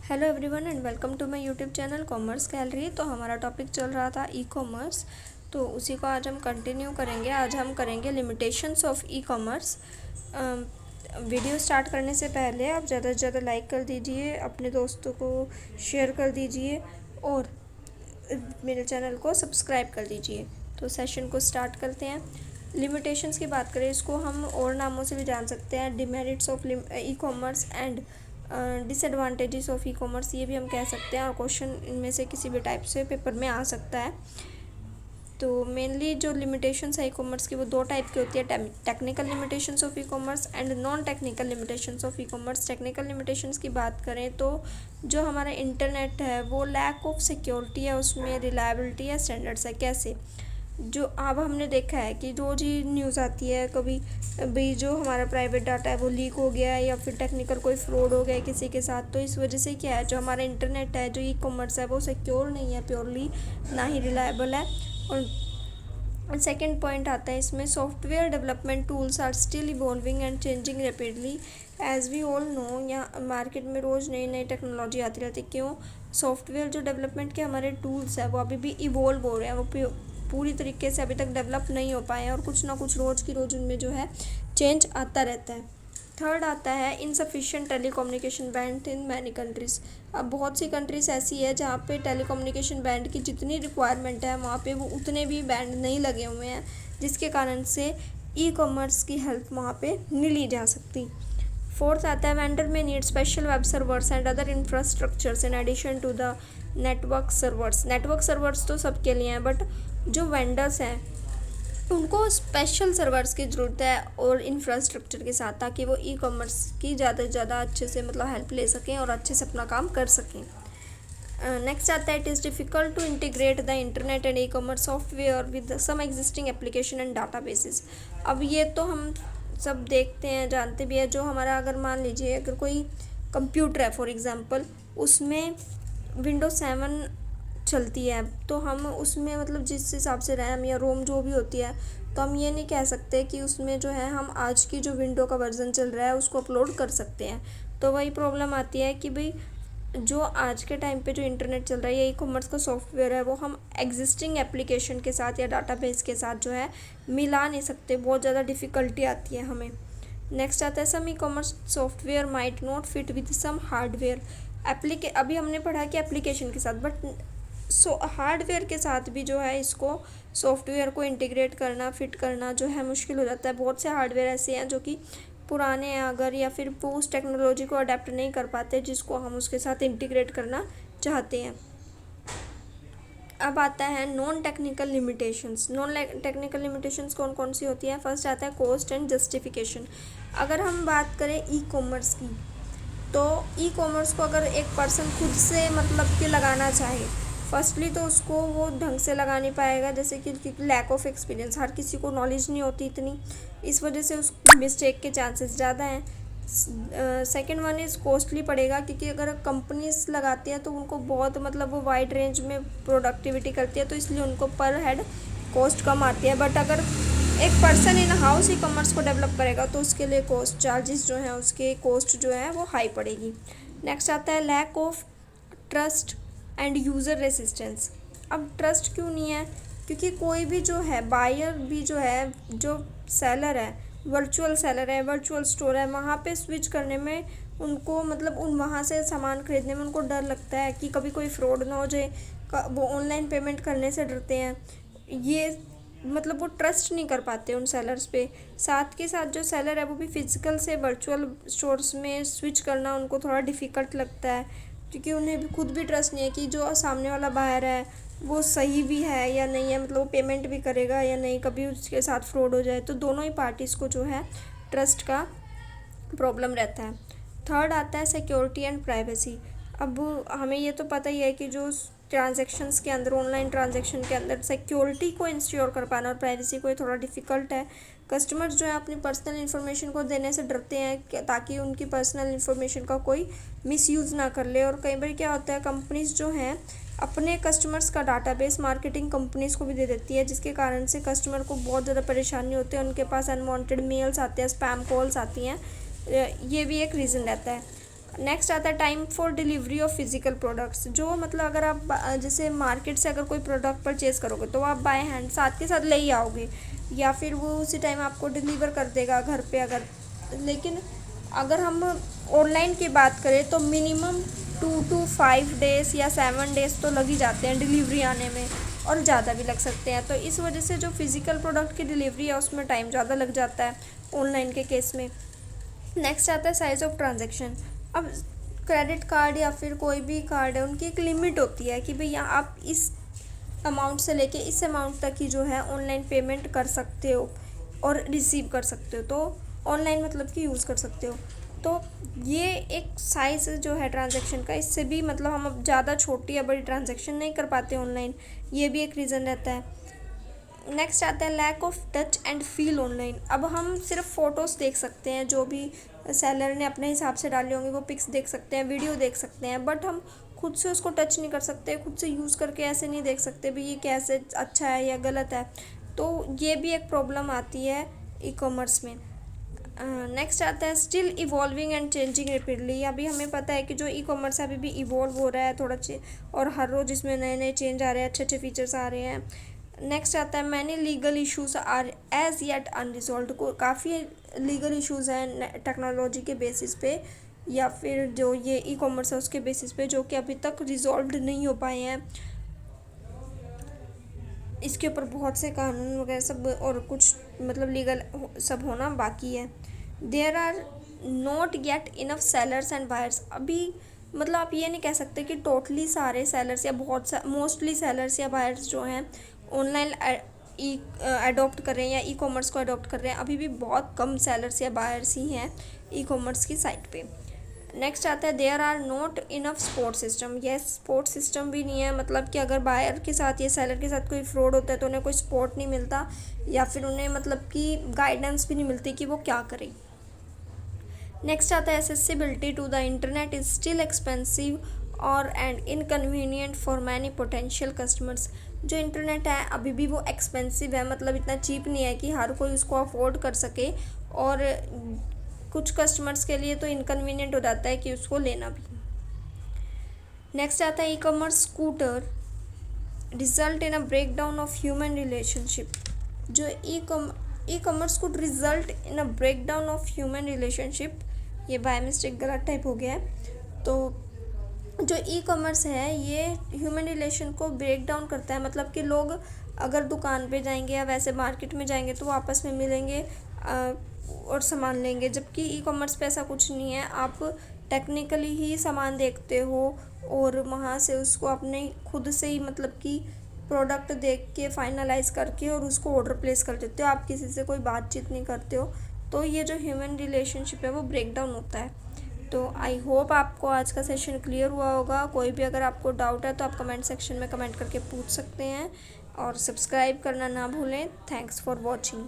Hello everyone and welcome to my YouTube channel commerce gallery. तो हमारा topic चल रहा था ई कॉमर्स, तो उसी को आज हम कंटिन्यू करेंगे। आज हम करेंगे limitations of e commerce. Video start करने से पहले आप ज़्यादा से ज़्यादा लाइक कर दीजिए, अपने दोस्तों को शेयर कर दीजिए और मेरे चैनल को सब्सक्राइब कर दीजिए। तो सेशन को स्टार्ट करते हैं। लिमिटेशंस की बात करें, इसको हम और नामों से भी जान सकते हैं। Demerits of e commerce and disadvantages of e commerce, ये भी हम कह सकते हैं। और क्वेश्चन इनमें से किसी भी टाइप से पेपर में आ सकता है। तो मेनली जो लिमिटेशंस है ई कॉमर्स की वो दो टाइप की होती है। Technical limitations of e commerce and non technical limitations of e commerce. Technical limitations की बात करें तो जो हमारा इंटरनेट है वो लैक ऑफ सिक्योरिटी है, उसमें रिलायबिलिटी या स्टैंडर्ड्स है। कैसे? जो अब हमने देखा है कि रोज ही न्यूज़ आती है, कभी भी जो हमारा प्राइवेट डाटा है वो लीक हो गया है या फिर टेक्निकल कोई फ्रॉड हो गया है किसी के साथ। तो इस वजह से क्या है, जो हमारा इंटरनेट है, जो ई कॉमर्स है, वो सिक्योर नहीं है प्योरली, ना ही रिलायबल है। और सेकेंड पॉइंट आता है इसमें, software development tools are still evolving and changing rapidly. As we all know, यहाँ मार्केट में रोज़ नई नई टेक्नोलॉजी आती रहती है। क्यों? सॉफ्टवेयर जो डेवलपमेंट के हमारे टूल्स है वो अभी भी इवॉल्व हो रहे हैं, वो पूरी तरीके से अभी तक डेवलप नहीं हो पाए हैं और कुछ ना कुछ रोज़ की रोज़ उनमें जो है चेंज आता रहता है। थर्ड आता है insufficient telecommunication band in many countries. अब बहुत सी कंट्रीज़ ऐसी है जहाँ पे टेलीकम्युनिकेशन बैंड की जितनी रिक्वायरमेंट है वहाँ पे वो उतने भी बैंड नहीं लगे हुए हैं, जिसके कारण से ई कॉमर्स की हेल्प वहाँ पे नहीं ली जा सकती। फोर्थ आता है वेंडर में need special web servers and other infrastructures in addition to the network servers. Network servers तो सबके लिए हैं, बट जो वेंडर्स हैं उनको स्पेशल सर्वर्स की ज़रूरत है और इंफ्रास्ट्रक्चर के साथ, ताकि वो ई कॉमर्स की ज़्यादा से ज़्यादा अच्छे से हेल्प ले सकें और अच्छे से अपना काम कर सकें। नेक्स्ट आता है it is difficult to integrate the internet and e commerce software with some existing application and databases. अब ये तो हम सब देखते हैं, जानते भी हैं। जो हमारा, अगर मान लीजिए अगर कोई कंप्यूटर है फॉर एग्ज़ाम्पल, उसमें विंडोज 7 चलती है, तो हम उसमें जिस हिसाब से रैम या रोम जो भी होती है, तो हम ये नहीं कह सकते कि उसमें जो है हम आज की जो विंडो का वर्जन चल रहा है उसको अपलोड कर सकते हैं। तो वही प्रॉब्लम आती है कि भाई जो आज के टाइम पे जो इंटरनेट चल रहा है या ई कॉमर्स का सॉफ्टवेयर है वो हम एग्जिस्टिंग एप्लीकेशन के साथ या डाटाबेस के साथ जो है मिला नहीं सकते, बहुत ज़्यादा डिफ़िकल्टी आती है हमें। नेक्स्ट आता है some e commerce software might not fit with some hardware. अभी हमने पढ़ा कि एप्लीकेशन के साथ, बट हार्डवेयर के साथ भी जो है इसको सॉफ्टवेयर को इंटीग्रेट करना, फिट करना जो है मुश्किल हो जाता है। बहुत से हार्डवेयर ऐसे हैं जो कि पुराने हैं अगर, या फिर वो उस टेक्नोलॉजी को अडेप्ट नहीं कर पाते जिसको हम उसके साथ इंटीग्रेट करना चाहते हैं। अब आता है non technical limitations. Non technical limitations कौन कौन सी होती है? फर्स्ट आता है कॉस्ट एंड जस्टिफिकेशन। अगर हम बात करें ई कॉमर्स की, तो ई कॉमर्स को अगर एक पर्सन खुद से कि लगाना चाहे, फर्स्टली तो उसको वो ढंग से लगा नहीं पाएगा, जैसे कि लैक ऑफ एक्सपीरियंस, हर किसी को नॉलेज नहीं होती इतनी, इस वजह से उस मिस्टेक के चांसेस ज़्यादा हैं। सेकेंड वन इज़ कॉस्टली पड़ेगा, क्योंकि अगर कंपनीज लगाती हैं तो उनको बहुत वो वाइड रेंज में प्रोडक्टिविटी करती है, तो इसलिए उनको पर हेड कॉस्ट कम आती है। बट अगर एक person in house e commerce को डेवलप करेगा तो उसके लिए कॉस्ट चार्जेस जो हैं, उसके कॉस्ट जो है वो हाई पड़ेगी। नेक्स्ट आता है lack of trust and user resistance. अब ट्रस्ट क्यों नहीं है? क्योंकि कोई भी जो है बायर भी जो है, जो सेलर है, वर्चुअल सेलर है, वर्चुअल स्टोर है, वहाँ पे स्विच करने में उनको उन वहाँ से सामान खरीदने में उनको डर लगता है कि कभी कोई फ्रॉड ना हो जाए। वो ऑनलाइन पेमेंट करने से डरते हैं। ये वो ट्रस्ट नहीं कर पाते उन सेलर्स पे। साथ के साथ जो सेलर है वो भी फिजिकल से वर्चुअल स्टोर्स में स्विच करना उनको थोड़ा डिफ़िकल्ट लगता है, क्योंकि उन्हें भी खुद भी ट्रस्ट नहीं है कि जो सामने वाला बायर है वो सही भी है या नहीं है, वो पेमेंट भी करेगा या नहीं, कभी उसके साथ फ्रॉड हो जाए। तो दोनों ही पार्टीज़ को जो है ट्रस्ट का प्रॉब्लम रहता है। थर्ड आता है सिक्योरिटी एंड प्राइवेसी। अब हमें ये तो पता ही है कि जो ट्रांजैक्शंस के अंदर, ऑनलाइन ट्रांजैक्शन के अंदर सिक्योरिटी को इंश्योर कर पाना और प्राइवेसी को ये थोड़ा डिफ़िकल्ट है। कस्टमर्स जो है अपनी पर्सनल इन्फॉर्मेशन को देने से डरते हैं ताकि उनकी पर्सनल इन्फॉर्मेशन का कोई मिसयूज़ ना कर ले। और कई बार क्या होता है, कंपनीज जो हैं अपने कस्टमर्स का डाटाबेस मार्केटिंग कंपनीज़ को भी दे देती है, जिसके कारण से कस्टमर को बहुत ज़्यादा परेशानी होती है, उनके पास अनवांटेड मेल्स आते हैं, स्पैम कॉल्स आती हैं। ये भी एक रीज़न रहता है। नेक्स्ट आता है time for delivery of physical products, जो मतलब अगर आप जैसे मार्केट से अगर कोई प्रोडक्ट परचेज़ करोगे तो आप बाय हैंड साथ के साथ ले ही आओगे, या फिर वो उसी टाइम आपको डिलीवर कर देगा घर पे अगर। लेकिन अगर हम ऑनलाइन की बात करें तो मिनिमम 2 to 5 days या 7 days तो लग ही जाते हैं डिलीवरी आने में, और ज़्यादा भी लग सकते हैं। तो इस वजह से जो फिज़िकल प्रोडक्ट की डिलीवरी है उसमें टाइम ज़्यादा लग जाता है ऑनलाइन के केस में। नेक्स्ट आता है साइज़ ऑफ ट्रांजैक्शन। अब क्रेडिट कार्ड या फिर कोई भी कार्ड है उनकी एक लिमिट होती है कि भैया आप इस अमाउंट से लेके इस अमाउंट तक ही जो है ऑनलाइन पेमेंट कर सकते हो और रिसीव कर सकते हो, तो ऑनलाइन मतलब कि यूज़ कर सकते हो। तो ये एक साइज़ जो है ट्रांजैक्शन का, इससे भी मतलब हम अब ज़्यादा छोटी या बड़ी ट्रांजैक्शन नहीं कर पाते ऑनलाइन, ये भी एक रीज़न रहता है। नेक्स्ट आता है lack of touch and feel online. अब हम सिर्फ फ़ोटोज़ देख सकते हैं, जो भी सेलर ने अपने हिसाब से डाले होंगे वो पिक्स देख सकते हैं, वीडियो देख सकते हैं, बट हम खुद से उसको टच नहीं कर सकते, खुद से यूज़ करके ऐसे नहीं देख सकते भी ये कैसे अच्छा है या गलत है। तो ये भी एक प्रॉब्लम आती है ई कॉमर्स में। नेक्स्ट आता है still evolving and changing repeatedly. अभी हमें पता है कि जो ई कॉमर्स है अभी भी इवॉल्व हो रहा है थोड़ा और हर रोज़ इसमें नए नए चेंज आ रहे हैं, अच्छे अच्छे फीचर्स आ रहे हैं। नेक्स्ट आता है many legal issues are as yet unresolved. को काफ़ी लीगल इश्यूज़ हैं टेक्नोलॉजी के बेसिस पे या फिर जो ये ई कॉमर्स है उसके बेसिस पे, जो कि अभी तक रिजॉल्व नहीं हो पाए हैं। इसके ऊपर बहुत से कानून वगैरह सब और कुछ मतलब लीगल सब होना बाकी है। There are not yet enough sellers and buyers. अभी मतलब आप ये नहीं कह सकते कि टोटली सारे सेलर्स या मोस्टली सेलर्स या बायर्स जो हैं ऑनलाइन अडॉप्ट कर रहे हैं या ई कॉमर्स को अडॉप्ट कर रहे हैं। अभी भी बहुत कम सेलर्स या बायर्स ही हैं ई कॉमर्स की साइट पे। नेक्स्ट आता है there are not enough support system. यह सपोर्ट सिस्टम भी नहीं है, मतलब कि अगर बायर के साथ या सेलर के साथ कोई फ्रॉड होता है तो उन्हें कोई सपोर्ट नहीं मिलता, या फिर उन्हें मतलब कि गाइडेंस भी नहीं मिलती कि वो क्या करें। नेक्स्ट आता है accessibility to the internet is still expensive और and inconvenient for many potential customers. जो इंटरनेट है अभी भी वो एक्सपेंसिव है, मतलब इतना चीप नहीं है कि हर कोई उसको अफोर्ड कर सके, और कुछ कस्टमर्स के लिए तो इनकन्वीनियंट हो जाता है कि उसको लेना भी। नेक्स्ट आता है e commerce scooter result in a break down of human relationship. जो e commerce could result in a break down of human relationship, ये बाय मिस्टेक गलत टाइप हो गया है। तो जो ई कॉमर्स है ये ह्यूमन रिलेशन को ब्रेक डाउन करता है, मतलब कि लोग अगर दुकान पे जाएंगे या वैसे मार्केट में जाएंगे तो आपस में मिलेंगे और सामान लेंगे, जबकि ई कॉमर्स पे ऐसा कुछ नहीं है। आप टेक्निकली ही सामान देखते हो और वहाँ से उसको अपने खुद से ही मतलब कि प्रोडक्ट देख के फाइनलाइज करके और उसको ऑर्डर प्लेस कर देते हो, आप किसी से कोई बातचीत नहीं करते हो। तो ये जो ह्यूमन रिलेशनशिप है वो ब्रेक डाउन होता है। तो आई होप आपको आज का सेशन क्लियर हुआ होगा। कोई भी अगर आपको डाउट है तो आप कमेंट सेक्शन में कमेंट करके पूछ सकते हैं, और सब्सक्राइब करना ना भूलें। Thanks for watching.